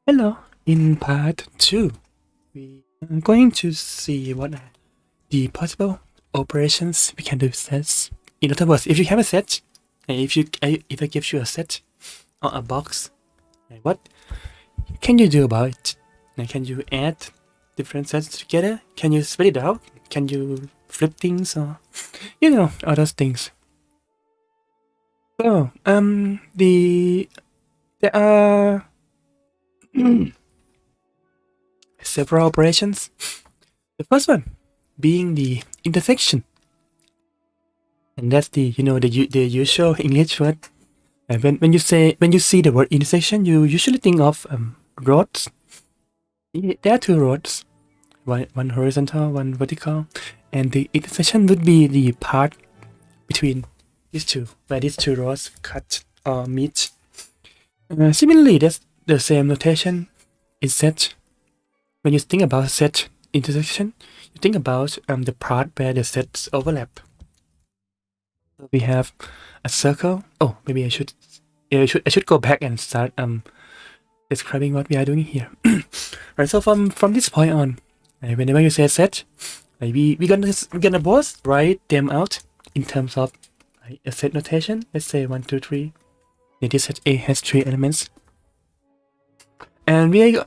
Hello. In part 2, we are going to see what are the possible operations we can do with sets. In other words, if you have a set, if I give you a set or a box, what can you do about it? Can you add different sets together? Can you split it out? Can you flip things or all those things? So there are several operations. The first one being the intersection, and that's the usual English word. When you see the word intersection, you usually think of roads. There are two roads, one horizontal, one vertical, and the intersection would be the part between these two, where these two roads cut or meet. Similarly, that's the same notation in set. When you think about set intersection, you think about the part where the sets overlap. So we have a circle. Oh, maybe I should go back and start describing what we are doing here. Right. So from this point on, whenever you say set, we're gonna both write them out in terms of a set notation. Let's say 1, 2, 3. This set A has 3 elements, and we are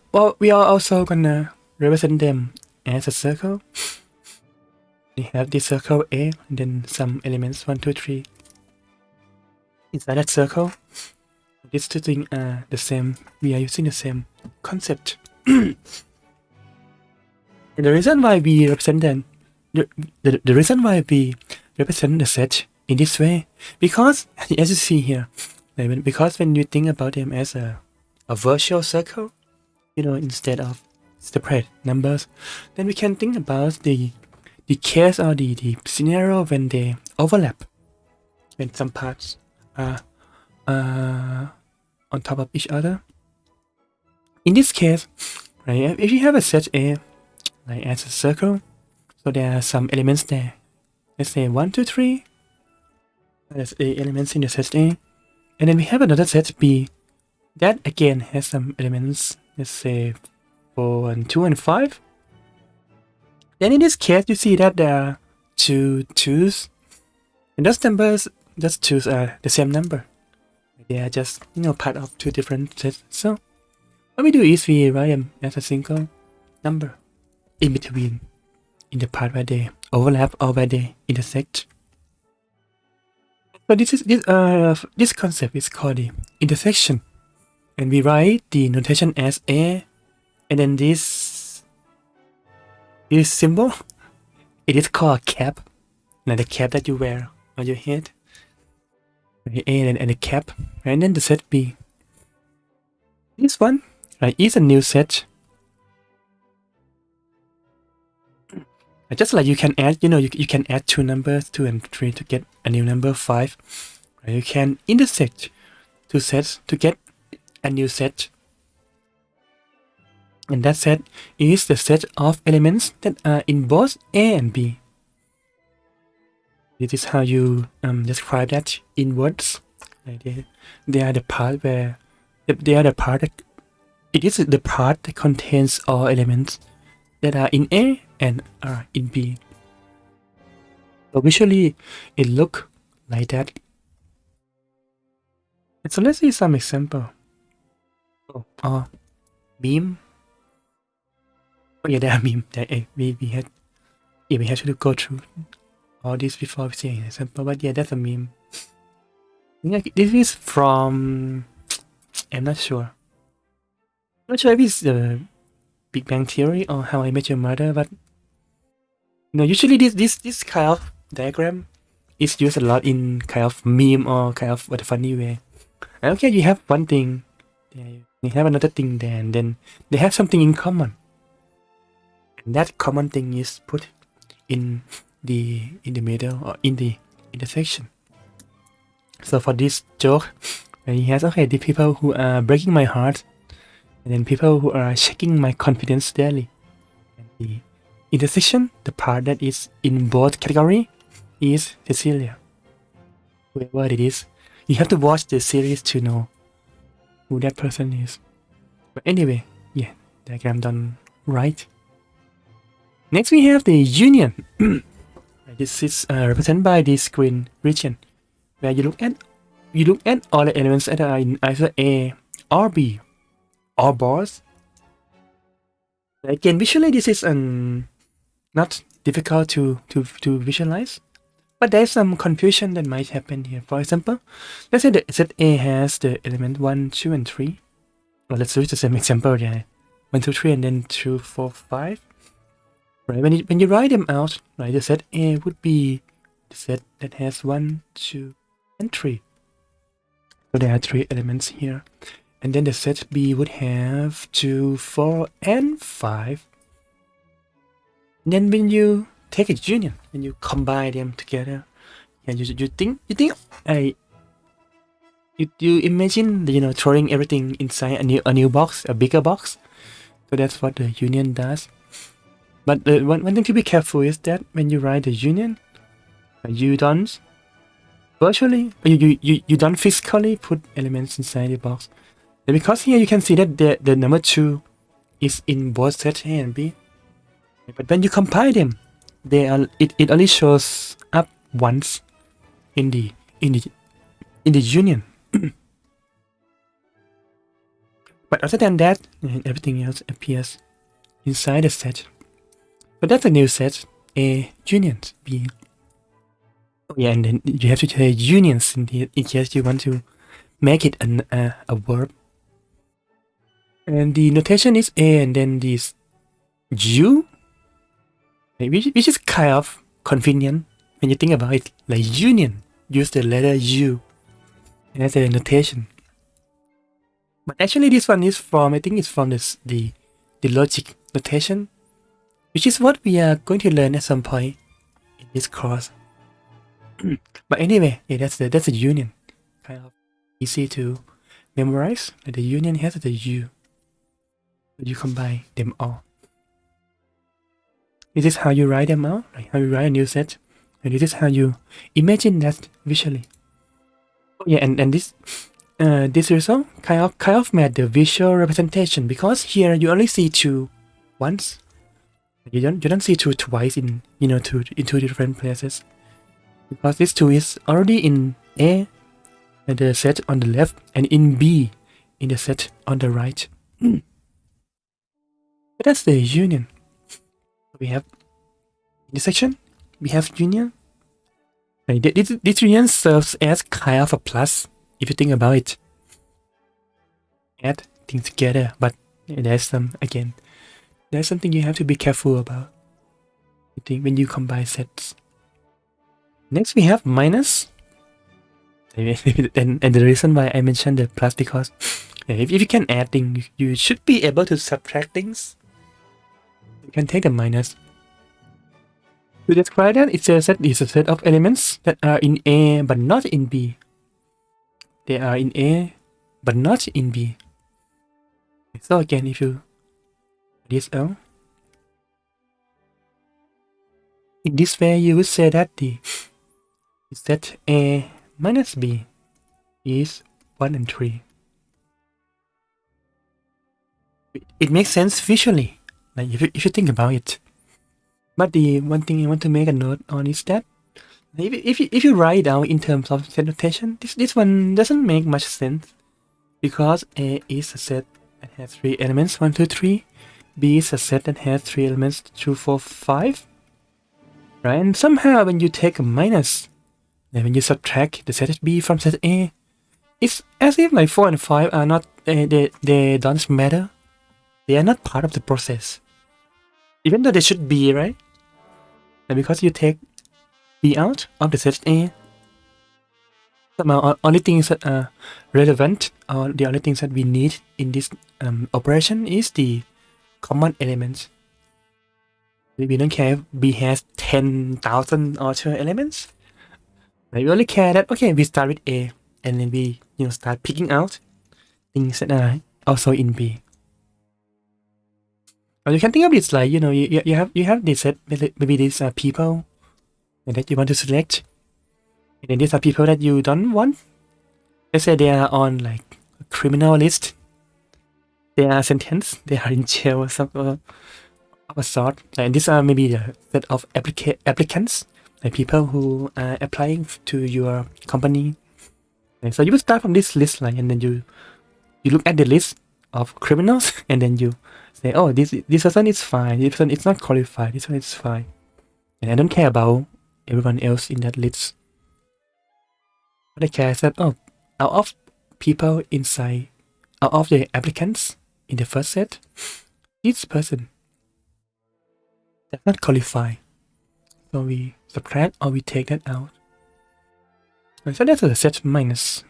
also gonna represent them as a circle. We have this circle A, and then some elements 1, 2, 3 inside that circle. These two things are the same. We are using the same concept. And the reason why we represent them, the reason why we represent the set in this way, because as you see here, because when you think about them as a virtual circle, instead of separate numbers, then we can think about the case or the scenario when they overlap, when some parts are on top of each other. In this case, right, if you have a set A as a circle, so there are some elements there. Let's say 1, 2, 3. There's A elements in the set A, and then we have another set B that again has some elements. Let's say 4 and 2 and 5. Then in this case, you see that there are two 2's, and those numbers, those 2's are the same number. They are just part of two different sets. So what we do is we write them as a single number in between, in the part where they overlap or where they intersect. So this concept is called the intersection, and we write the notation as A, and then this symbol, it is called a cap, like the cap that you wear on your head. A and a cap, and then the set B. This one, right, is a new set. Just like you can add, you can add two numbers, 2 and 3, to get a new number 5. Right? You can intersect two sets to get a new set, and that set is the set of elements that are in both A and B. This is how you describe that in words. They are the part where they are the part that it is the part that contains all elements that are in A and are in B. So visually, it look like that. And so let's see some example. Meme. Oh yeah, there are meme. We have to go through all this before we see an example. But yeah, that's a meme. This is from, I'm not sure. I'm not sure if it's the Big Bang Theory or How I Met Your Mother, but usually this kind of diagram is used a lot in kind of meme or kind of what a funny way. Okay, you have one thing there, you have another thing there, and then they have something in common, and that common thing is put in the middle or in the intersection. So for this joke, he has the people who are breaking my heart, and then people who are shaking my confidence daily. And the intersection, the part that is in both category, is Cecilia. Whoever it is, you have to watch the series to know who that person is. But anyway, yeah, diagram done right. Next we have the union. This is represented by this green region, where you look at all the elements that are in either A or B or both. Again, visually this is not difficult to visualize, but there's some confusion that might happen here. For example, let's say the set A has the element 1, 2, and 3. Well, let's use the same example, yeah. 1, 2, 3, and then 2, 4, 5. Right, when you write them out, right, the set A would be the set that has 1, 2, and 3. So there are 3 elements here. And then the set B would have 2, 4, and 5. And then when you take a union, when you combine them together, and you think you imagine, throwing everything inside a new box, a bigger box. So that's what the union does. But one thing to be careful is that when you write the union, you don't virtually, you don't physically put elements inside the box. And because here you can see that the number 2 is in both set A and B. But when you compile them, it only shows up once in the union. But other than that, everything else appears inside the set. But that's a new set, A unions B. Oh yeah, and then you have to say unions in case you want to make it a verb. And the notation is A and then this U, which is kind of convenient when you think about it. Like union, use the letter U as a notation. But actually this one is from, I think it's from the logic notation, which is what we are going to learn at some point in this course. But anyway, yeah, that's a union. Kind of easy to memorize. Like the union has the U. You combine them all. This is how you write them out, like how you write a new set. And this is how you imagine that visually. Oh yeah, and this result kind of made the visual representation, because here you only see 2 once. You don't see 2 twice in in 2 different places, because this 2 is already in A, in the set on the left, and in B, in the set on the right. But that's the union. We have intersection. We have union. And this union serves as kind of a plus, if you think about it. Add things together, but there's something you have to be careful about, I think, when you combine sets. Next we have minus. And the reason why I mentioned the plus, because if you can add things, you should be able to subtract things. You can take the minus. To describe that, it's a set of elements that are in A but not in B. They are in A but not in B. So again, if you this out, in this way you would say that the set A minus B is 1 and 3. It makes sense visually, like if you think about it. But the one thing I want to make a note on is that if you write down in terms of set notation, this one doesn't make much sense, because A is a set that has 3 elements, 1, 2, 3. B is a set that has 3 elements, 2, 4, 5. Right? And somehow when you take a minus, then when you subtract the set B from set A, it's as if like 4 and 5 are not, they don't matter. They are not part of the process, even though they should be, right? And because you take B out of the set A, somehow only things that are relevant, or the only things that we need in this operation is the common elements. We don't care if B has 10,000 other elements. We only care that, okay, we start with A, and then we start picking out things that are also in B. Or you can think of it like, you have this set, maybe these are people that you want to select, and then these are people that you don't want. Let's say they are on like a criminal list, they are sentenced, they are in jail or some of a sort. And these are maybe the set of applicants, like people who are applying to your company. And so you will start from this list, like, and then you look at the list of criminals, and then you say, oh, this person is fine, this person is not qualified, this one is fine, and I don't care about everyone else in that list. What I care is that, oh, out of people inside, out of the applicants in the first set, this person does not qualify, so we subtract or we take that out. And so that's a set minus.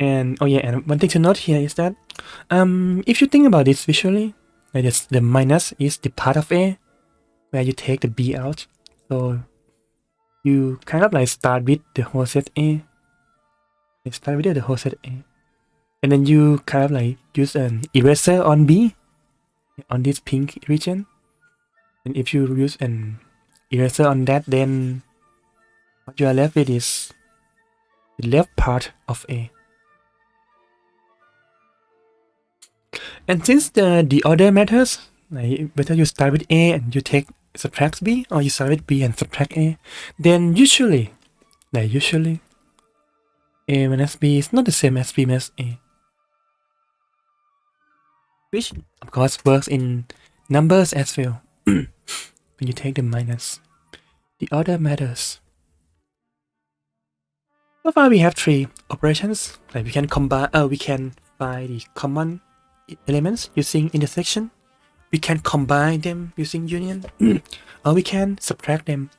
And oh yeah, and one thing to note here is that if you think about this visually, like this, the minus is the part of A where you take the B out. So you kind of like start with the whole set A. You start with the whole set A. And then you kind of like use an eraser on B, on this pink region. And if you use an eraser on that, then what you are left with is the left part of A. And since the order matters, like whether you start with A and you take subtract B, or you start with B and subtract A, then usually A minus B is not the same as B minus A. Which of course works in numbers as well. When you take the minus, the order matters. So far we have 3 operations. Like we can combine, we can find the common elements using intersection. We can combine them using union, or we can subtract them,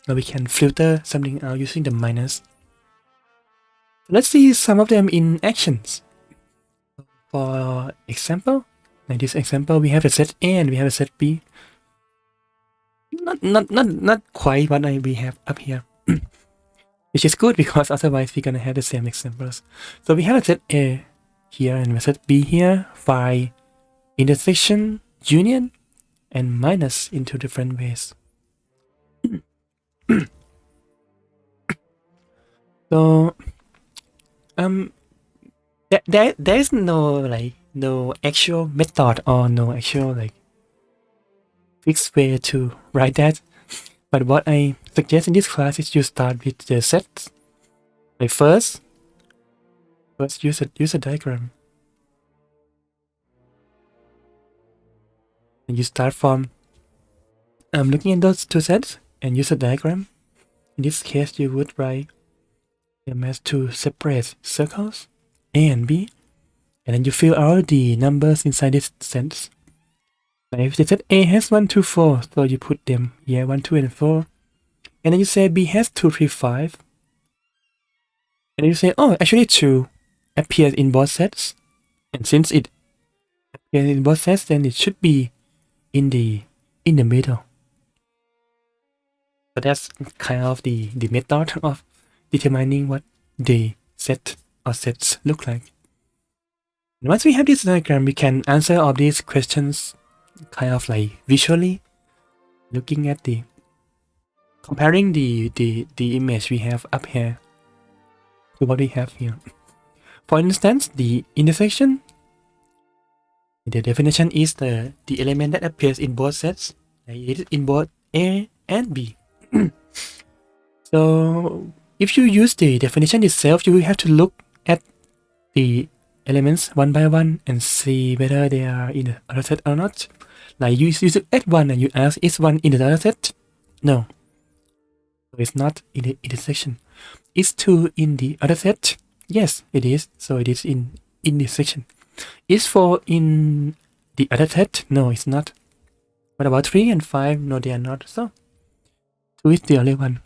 or we can filter something out using the minus. Let's see some of them in actions. For example, in this example, we have a set A and we have a set B. Not quite what we have up here, which is good because otherwise we're gonna have the same examples. So we have a set A here and a set B here. By intersection, union, and minus into different ways. So there is no actual method or no actual fixed way to write that. But what I suggest in this class is you start with the sets. Like first use a diagram. And you start from looking at those 2 sets and use a diagram. In this case, you would write them as 2 separate circles, A and B, and then you fill out the numbers inside this sets. Now if the set A has 1, 2, 4, so you put them here 1, 2, and 4, and then you say B has 2, 3, 5, and then you say, oh, actually 2 appears in both sets, and since it appears in both sets, then it should be in the middle. So that's kind of the method of determining what the set or sets look like. And once we have this diagram, we can answer all these questions kind of like visually, looking at comparing the image we have up here to what we have here. For instance, the intersection, the definition is the element that appears in both sets. It is in both A and B. So if you use the definition itself, you will have to look at the elements one by one and see whether they are in the other set or not. Like you look at one and you ask, is one in the other set? No. So it's not in the intersection. Is 2 in the other set? Yes, it is. So it is in this section. Is 4 in the other set? No, it's not. What about 3 and 5? No, they are not. So 2 is the only one.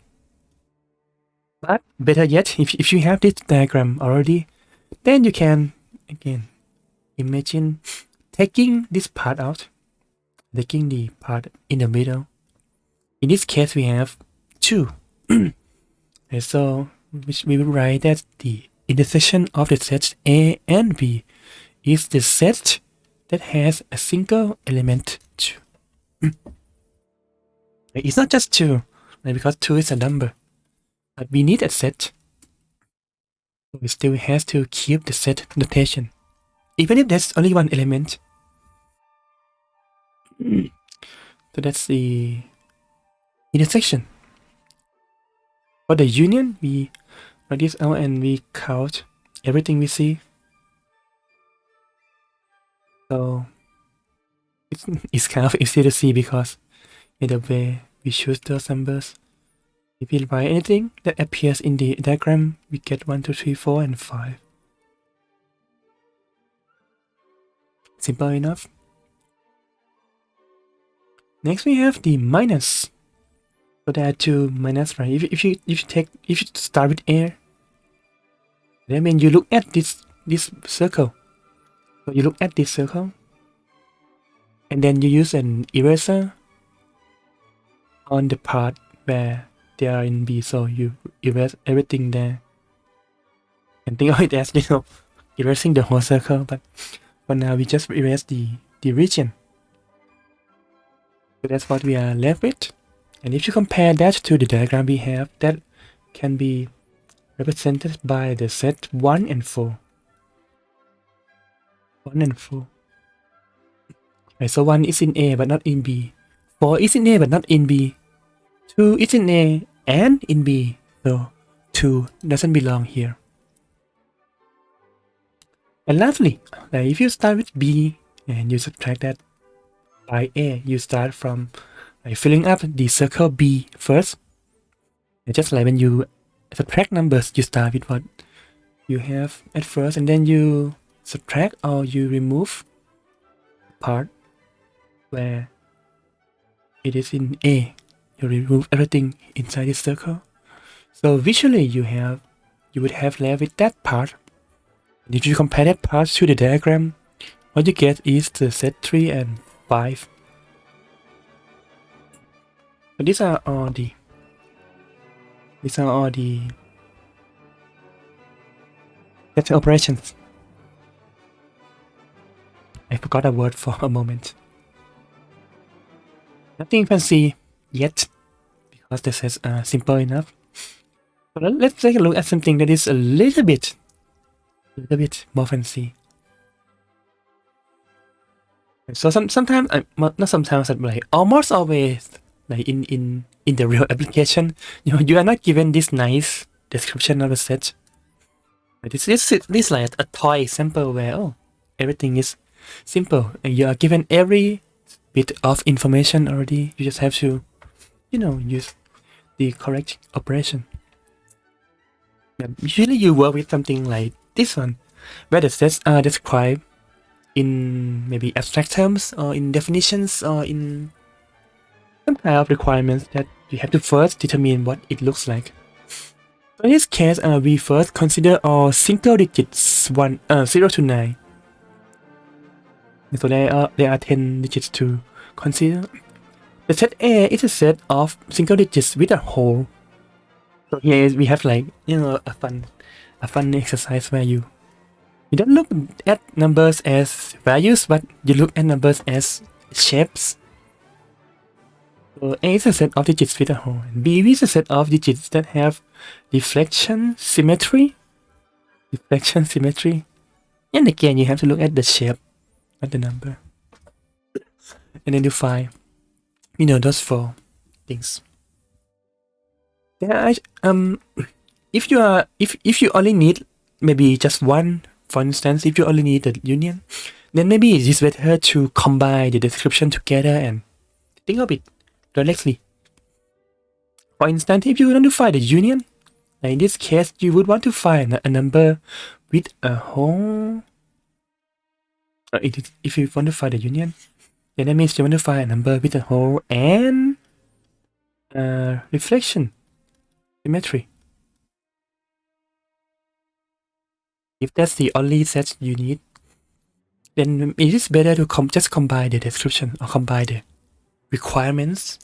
But better yet, if you have this diagram already, then you can again imagine taking this part out, taking the part in the middle. In this case, we have 2. And so which we will write that the intersection of the sets A and B is the set that has a single element 2. It's not just 2, because 2 is a number, but we need a set. So we still have to keep the set notation even if there's only one element. So that's the intersection. For the union, we write this out and we count everything we see. So it's kind of easy to see because in the way we choose those numbers. If we write anything that appears in the diagram, we get 1, 2, 3, 4, and 5. Simple enough. Next we have the minus. So there are two minus, right? If you start with A, that means you look at this circle. So you look at this circle, and then you use an eraser on the part where they are in B. So you erase everything there. And think of it as, erasing the whole circle. But for now, we just erase the region. So that's what we are left with. And if you compare that to the diagram we have, that can be represented by the set 1 and 4. 1 and 4. Right, so 1 is in A but not in B. 4 is in A but not in B. 2 is in A and in B. So 2 doesn't belong here. And lastly, if you start with B and you subtract that by A, you start from filling up the circle B first. And just like when you subtract numbers, you start with what you have at first, and then you subtract or you remove the part where it is in A. You remove everything inside this circle. So visually you would have left with that part. And if you compare that part to the diagram, what you get is the set 3 and 5. So these are all the set operations. I forgot a word for a moment. Nothing fancy yet, because the sets are simple enough. So let's take a look at something that is a little bit more fancy. So sometimes, not sometimes, but like almost always, like in the real application, you are not given this nice description of a set. This is like a toy example where everything is simple and you are given every bit of information already. You just have to, use the correct operation. Usually you work with something like this one, where the sets are described in maybe abstract terms or in definitions or in some kind of requirements that you have to first determine what it looks like. So in this case, we first consider all single digits 0 to 9. So there are 10 digits to consider. The set A is a set of single digits with a whole. So here we have a fun exercise where you don't look at numbers as values, but you look at numbers as shapes. So A is a set of digits with a whole, and B is a set of digits that have reflection symmetry. And again, you have to look at the shape, not the number. And then you find, those 4 things. There are, if you only need maybe just one, for instance, if you only need the union, then maybe it is better to combine the description together and think of it directly. For instance, if you want to find the union, in this case, you would want to find a number with a whole. If you want to find the union, then that means you want to find a number with a whole and reflection symmetry. If that's the only set you need, then it is better to just combine the description or combine the requirements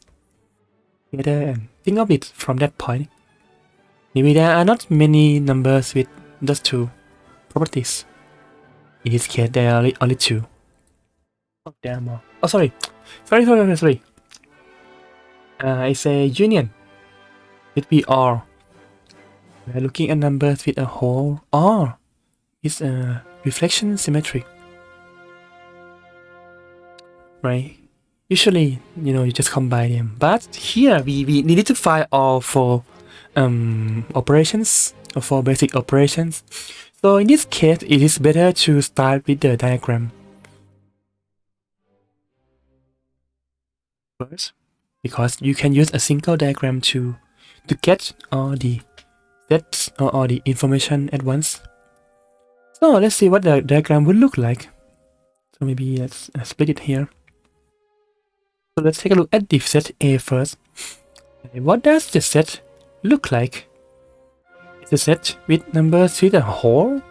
together and think of it from that point. Maybe there are not many numbers with those 2 properties. In this case, there are only 2. Oh, there are more. Oh, sorry. It's a union. It be or. We are looking at numbers with a whole or is a reflection symmetry. right? Usually, you just combine them. But here we needed to find all four operations or four basic operations. So in this case, it is better to start with the diagram first, because you can use a single diagram to get all the sets or all the information at once. So let's see what the diagram would look like. So maybe let's split it here. So let's take a look at the set A first. What does the set look like? It's a set with numbers with a hole.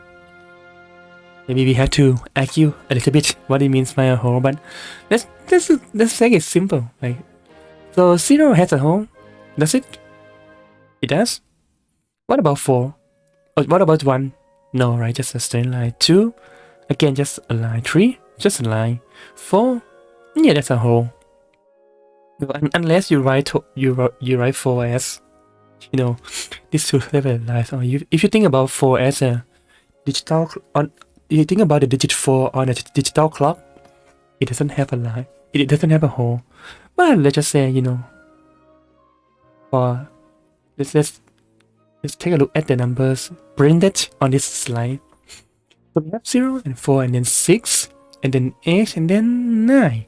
Maybe we have to argue a little bit what it means by a hole, but let's make it simple. Like, so 0 has a hole. Does it? It does. What about 4? Or what about 1? No, right? Just a straight line. 2, again, just a line. 3, just a line. 4, yeah, that's a hole. Unless you write 4 as, these two separate lines. Or if you think about 4 as a digital, you think about the digit 4 on a digital clock, it doesn't have a line. It doesn't have a hole. But let's just say, for let's take a look at the numbers printed on this slide. So we have 0 and 4 and then 6 and then 8 and then 9.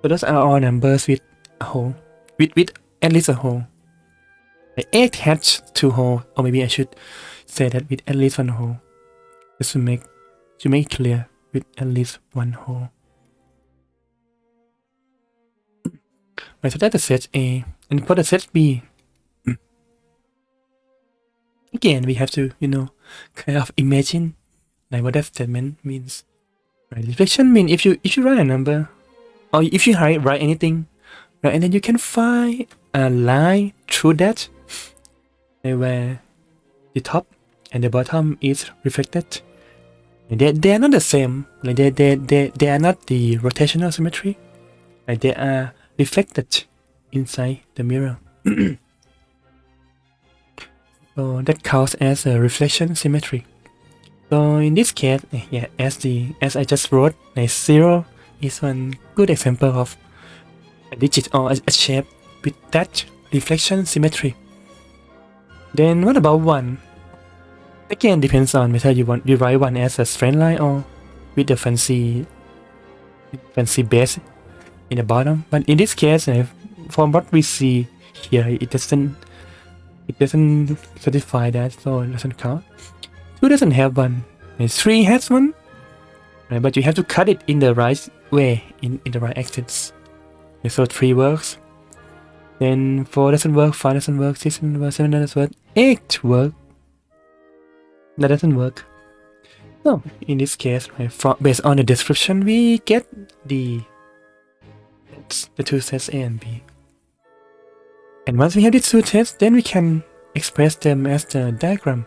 So those are all numbers with a hole, with at least a hole. The 8 has 2 holes, or maybe I should say that with at least 1 hole, just to make it clear, with at least 1 hole. Right, so that's the set A, and for the set B, again we have to kind of imagine like what that statement means. Right, reflection means if you write a number, or if you write anything, right, and then you can find a line through that where the top and the bottom is reflected. And they are not the same. Like they are not the rotational symmetry. Like they are reflected inside the mirror. So that counts as a reflection symmetry. So in this case, yeah, as I just wrote, like 0 is one good example of a digit or a shape with that reflection symmetry. Then what about 1? Again, depends on whether you write 1 as a straight line or with the fancy base in the bottom. But in this case, from what we see here, it doesn't certify that, so it doesn't count. 2 doesn't have 1. And 3 has 1, right? But you have to cut it in the right way, in the right axis. Okay, so 3 works. Then 4 doesn't work, 5 doesn't work, 6 doesn't work, 7 doesn't work, 8 works. That doesn't work. So in this case, right, based on the description, we get the 2 sets A and B. And once we have these 2 sets, then we can express them as the diagram.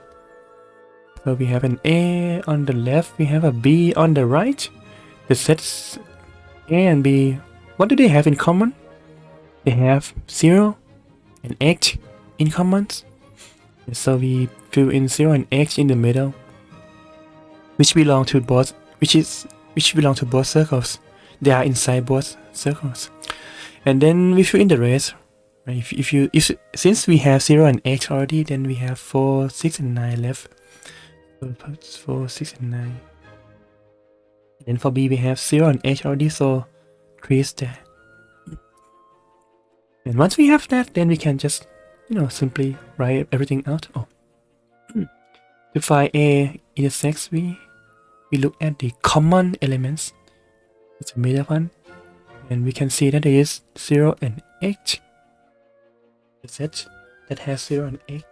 So we have an A on the left, we have a B on the right. The sets A and B, what do they have in common? They have 0 and 8 in common. So we fill in 0 and 8 in the middle, which belong to both circles. They are inside both circles. And then we fill in the rest. Right? Since we have 0 and 8 already, then we have 4, 6, and 9 left. So 4, 6, and 9. And then for B we have 0 and 8 already, so 3 is there. And once we have that, then we can just simply write everything out. To find A intersects, we look at the common elements. It's a middle one, and we can see that there is 0 and 8. The set that has 0 and 8.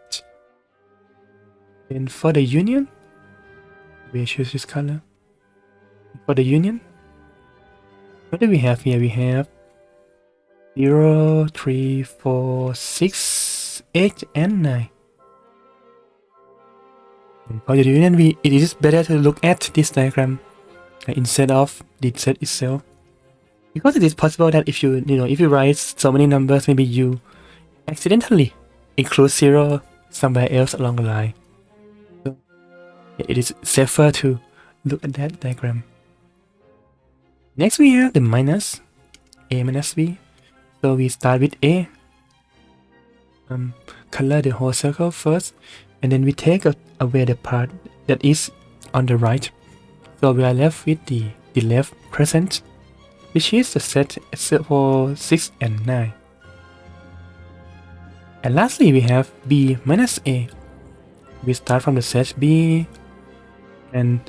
Then for the union, we choose this color. For the union, what do we have here? We have 0, 3, 4, 6, 8, and 9. And for the union, it is better to look at this diagram instead of the set itself, because it is possible that if you write so many numbers, maybe you accidentally include 0 somewhere else along the line. So it is safer to look at that diagram. Next we have the minus a minus b. So we start with a. Color the whole circle first, and then we take away the part that is on the right. So we are left with the left crescent, which is the set for 6 and 9. And lastly, we have b minus a. We start from the set b and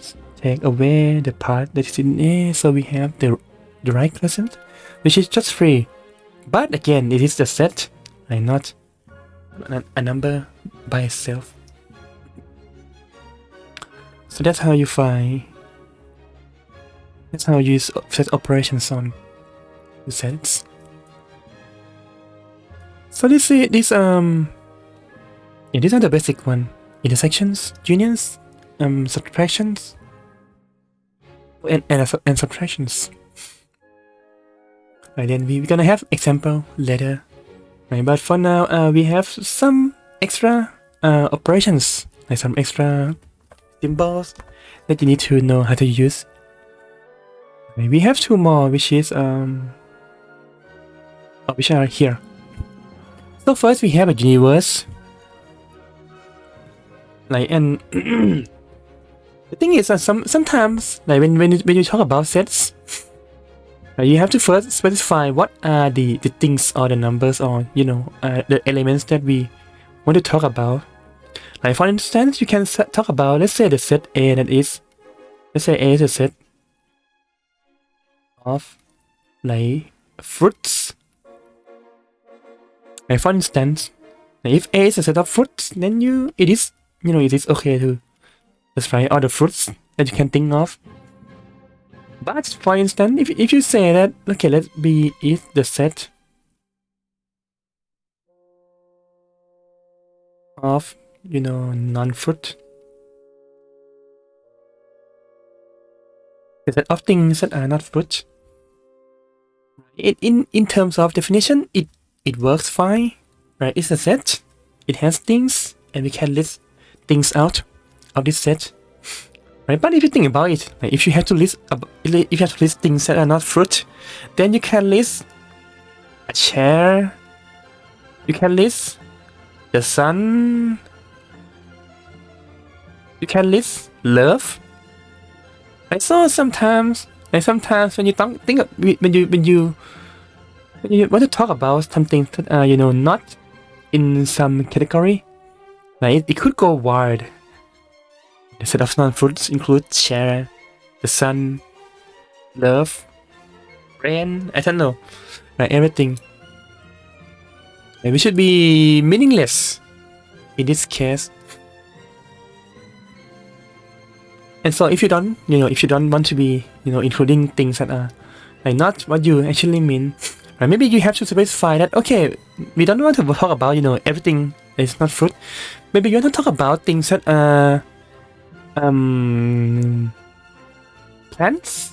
take away the part that is in a, so we have the right crescent, which is just 3. But again, it is the set and not a number by itself. So that's how you find. That's how you use set operations on the sets. So these are the basic one: intersections, unions, subtractions, and subtractions. And then we're gonna have example later. Right, but for now, we have some extra operations, like some extra symbols that you need to know how to use. Right, we have 2 more, which is which are here. So first we have a universe. Like, and the thing is that sometimes, like when you talk about sets, you have to first specify what are the things or the numbers or the elements that we want to talk about. Like for instance, you can talk about, let's say, the set A, that is, let's say A is a set of like fruits. Like for instance, if A is a set of fruits, then it is okay to specify all the fruits that you can think of. But for instance, if you say that, okay, let B is the set of non-fruit, the set of things that are not fruit. In terms of definition, it works fine, right? It's a set, it has things, and we can list things out of this set. Right, but if you think about it, like if you have to list things that are not fruit, then you can list a chair, you can list the sun, you can list love. Right, so sometimes when you when you want to talk about something that are not in some category, like it could go wide. The set of non-fruits include share, the sun, love, rain, I don't know, right, everything. And we should be meaningless in this case. And so if you don't want to be, including things that are like not what you actually mean, right, maybe you have to specify that, okay, we don't want to talk about, everything that is not fruit. Maybe you want to talk about things that are plants.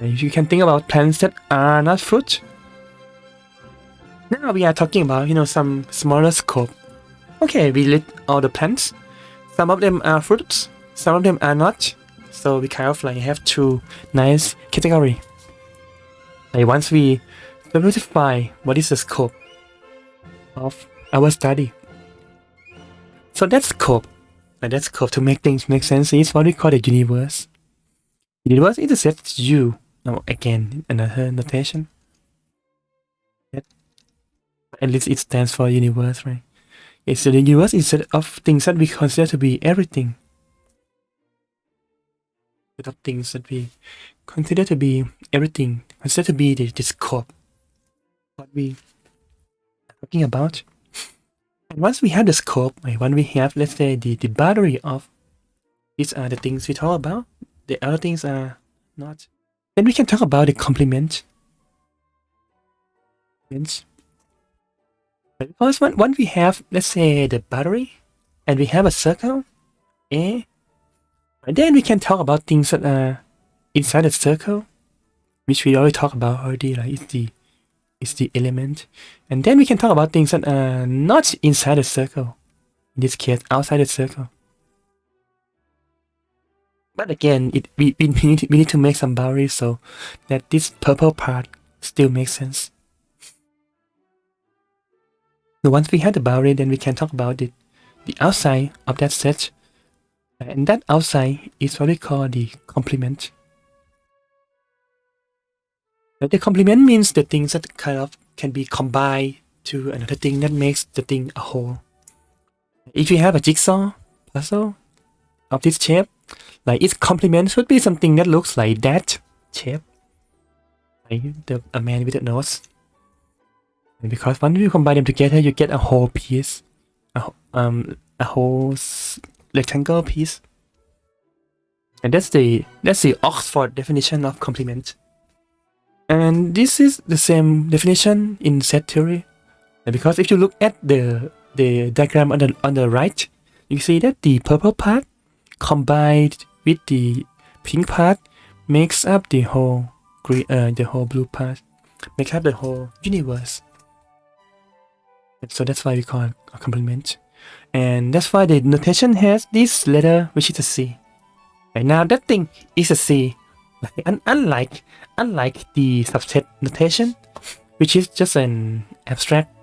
You can think about plants that are not fruit. Now we are talking about some smaller scope. Okay, we list all the plants. Some of them are fruits, some of them are not. So we kind of like have 2 nice category. Like once we specify what is the scope of our study. So that's scope. And that's scope to make things make sense is what we call the universe. The universe is a set U. Now again, another notation. At least it stands for universe, right? It's the universe is a set of things that we consider to be everything. Set of things that we consider to be everything. Consider to be the scope. What we are talking about. And once we have the scope, like when we have, let's say, the boundary of these are the things we talk about, the other things are not, then we can talk about the complement. But because once we have, let's say, the boundary, and we have a circle, A, and then we can talk about things that are inside the circle, which we already talked about already, like it's the element. And then we can talk about things that are not inside the circle. In this case, outside the circle. But again, we need to make some boundaries so that this purple part still makes sense. So once we have the boundary, then we can talk about the outside of that set. And that outside is what we call the complement. Now, the complement means the things that kind of can be combined to another thing that makes the thing a whole. If you have a jigsaw puzzle of this shape, like its complement should be something that looks like that shape, like a man with a nose. And because once you combine them together, you get a whole piece, a whole rectangle piece. And that's the Oxford definition of complement. And this is the same definition in set theory. And because if you look at the diagram on the right, you see that the purple part combined with the pink part makes up the whole blue part, makes up the whole universe. And so that's why we call it a complement. And that's why the notation has this letter, which is a C. And now that thing is a C. Unlike the subset notation, which is just an abstract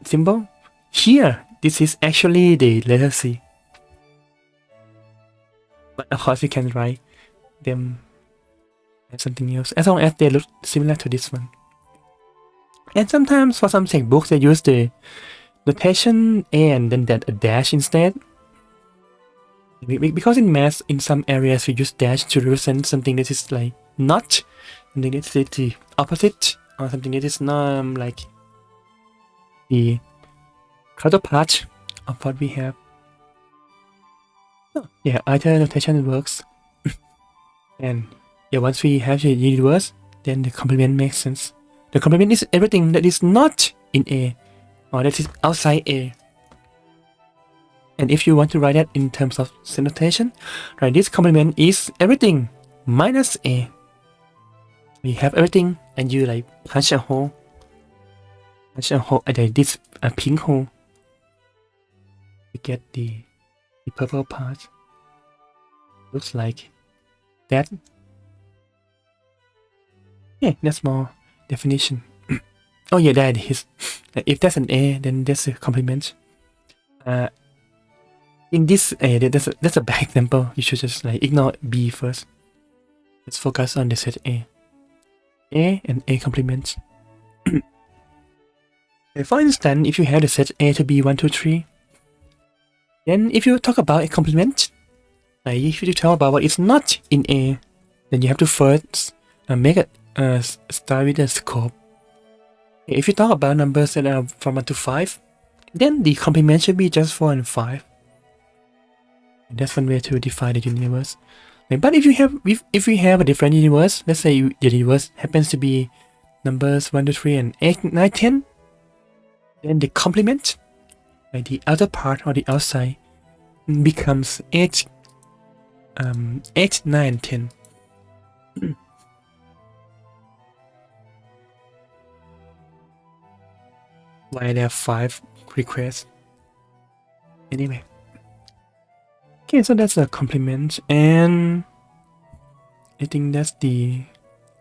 symbol, here this is actually the letter C. But of course you can write them as something else, as long as they look similar to this one. And sometimes for some textbooks they use the notation A and then a dash instead. Because in math, in some areas we use dash to represent something that is like not, something that is the opposite, or something that is not like the counterpart of what we have. Oh, yeah, either notation works. And yeah, once we have the universe, then the complement makes sense. The complement is everything that is not in A, or that is outside A. And if you want to write that in terms of set notation, right, this complement is everything minus A. You have everything and you like punch a hole at this pink hole. You get the purple part. Looks like that. Yeah, that's more definition. Oh yeah, that is. If that's an A, then that's a complement. In this A, that's a bad example. You should just like ignore B first. Let's focus on the set A. A and A complement. For instance, if you have the set A to be 1, 2, 3, then if you talk about a complement, like if you talk about what is not in A, then you have to first make a start with a scope. If you talk about numbers that are from 1 to 5, then the complement should be just 4 and 5. And that's one way to define the universe. But if we have a different universe, let's say the universe happens to be numbers 1, 2, 3, and 8, 9, 10, then the complement, like the outer part or the outside, becomes 8, 9, 10. Why there are 5 requests? Anyway. Okay, so that's a complement, and I think that's the.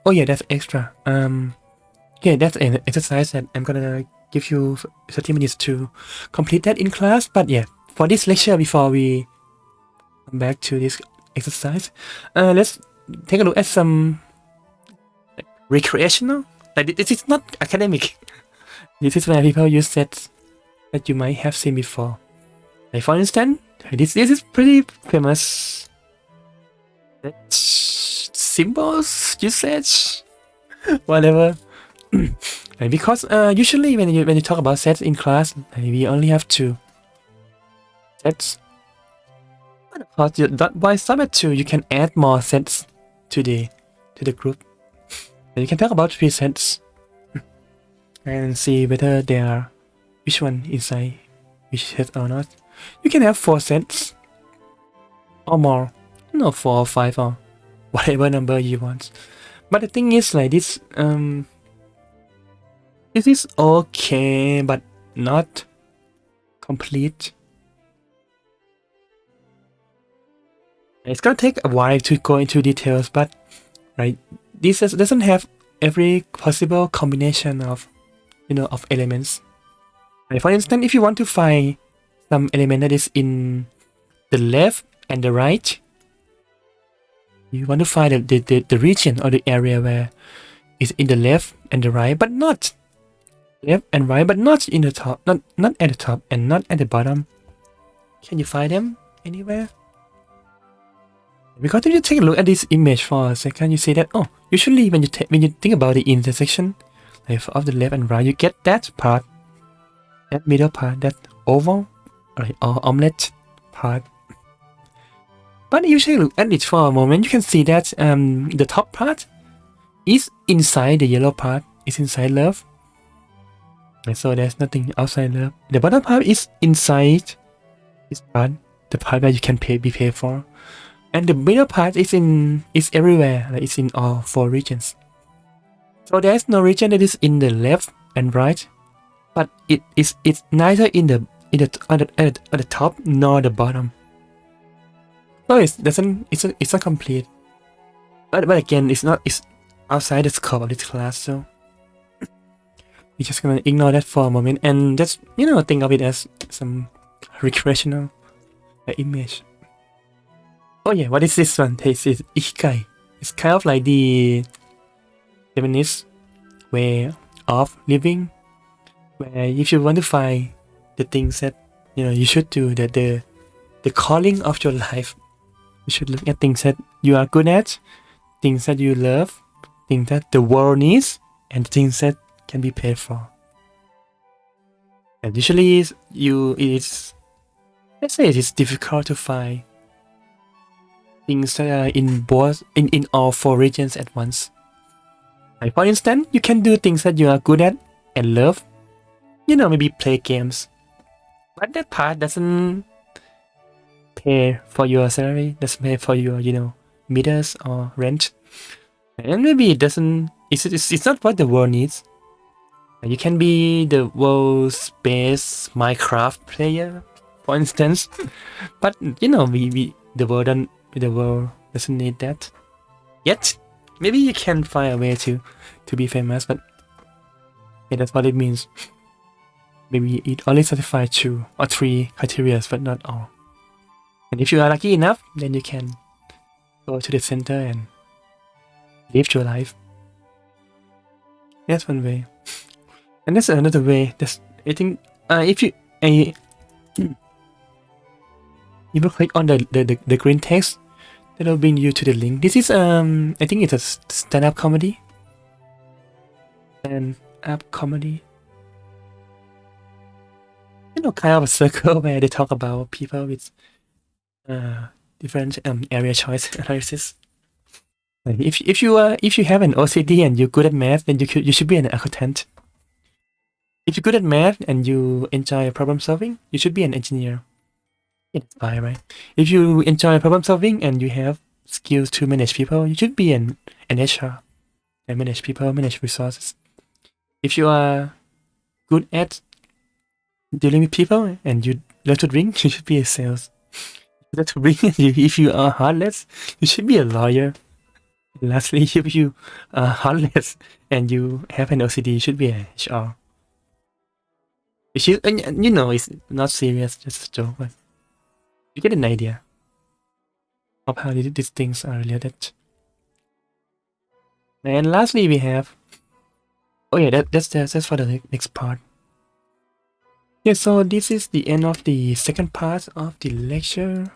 Oh yeah, that's extra. Okay, that's an exercise that I'm gonna give you 30 minutes to complete that in class. But yeah, for this lecture, before we come back to this exercise, let's take a look at some recreational. Like this is not academic. This is where people use sets that you might have seen before. Like for instance, this is pretty famous. Symbols usage, whatever. Because usually when you talk about sets in class, we only have 2 sets. But of course, by start at 2, you can add more sets to the group. And you can talk about 3 sets and see whether they are which one inside which set or not. You can have 4 sets or more, no 4 or 5 or whatever number you want. But the thing is like this, this is okay, but not complete. It's gonna take a while to go into details, but right, this doesn't have every possible combination of of elements. Right, for instance, if you want to find some element that is in the left and the right, you want to find the region or the area where it's in the left and the right, but not left and right, but not in the top, not at the top and not at the bottom. Can you find them anywhere? Because if you take a look at this image for a second, you see that usually when you think about the intersection of the left and right, you get that part, that middle part, that oval, right, or omelette part. But if you take a look at it for a moment, you can see that the top part is inside the yellow part, is inside love. And so there's nothing outside love. The bottom part is inside this part, the part where you can be paid for. And the middle part is everywhere, like it's in all 4 regions. So there is no region that is in the left and right, but it's neither at the top nor the bottom. So it's not complete. But again, it's outside the scope of this class, so we're just gonna ignore that for a moment and just think of it as some recreational image. Oh yeah, what is this one? This is Ikigai. It's kind of like the Japanese way of living, where if you want to find the things that you should do, that the calling of your life, you should look at things that you are good at, things that you love, things that the world needs, and things that can be paid for. And usually, let's say it is difficult to find things that are in all 4 regions at once. Like for instance, you can do things that you are good at and love. Maybe play games. But that part doesn't pay for your salary, doesn't pay for your, meters or rent. And maybe it doesn't, it's not what the world needs. You can be the world's best Minecraft player, for instance. But, the world doesn't need that yet. Maybe you can find a way to be famous, but yeah, that's what it means. Maybe it only satisfies 2 or 3 criteria, but not all. And if you are lucky enough, then you can go to the center and live your life. That's one way. And that's another way. I think if you click on the green text, that'll bring you to the link. This is I think it's a stand-up comedy. Stand-up comedy. Kind of a circle where they talk about people with different area choice analysis. Like if you have an OCD and you're good at math, then you should be an accountant. If you're good at math and you enjoy problem solving, you should be an engineer. Yeah, that's fine, right? If you enjoy problem solving and you have skills to manage people, you should be an HR and manage people, manage resources. If you are good at dealing with people and you love to drink, you should be a sales. If you are heartless, you should be a lawyer. Lastly, if you are heartless and you have an OCD, you should be a HR. It's not serious, just a joke, but you get an idea of how these things are related. And lastly, we have that's for the next part. Yeah, so this is the end of the second part of the lecture.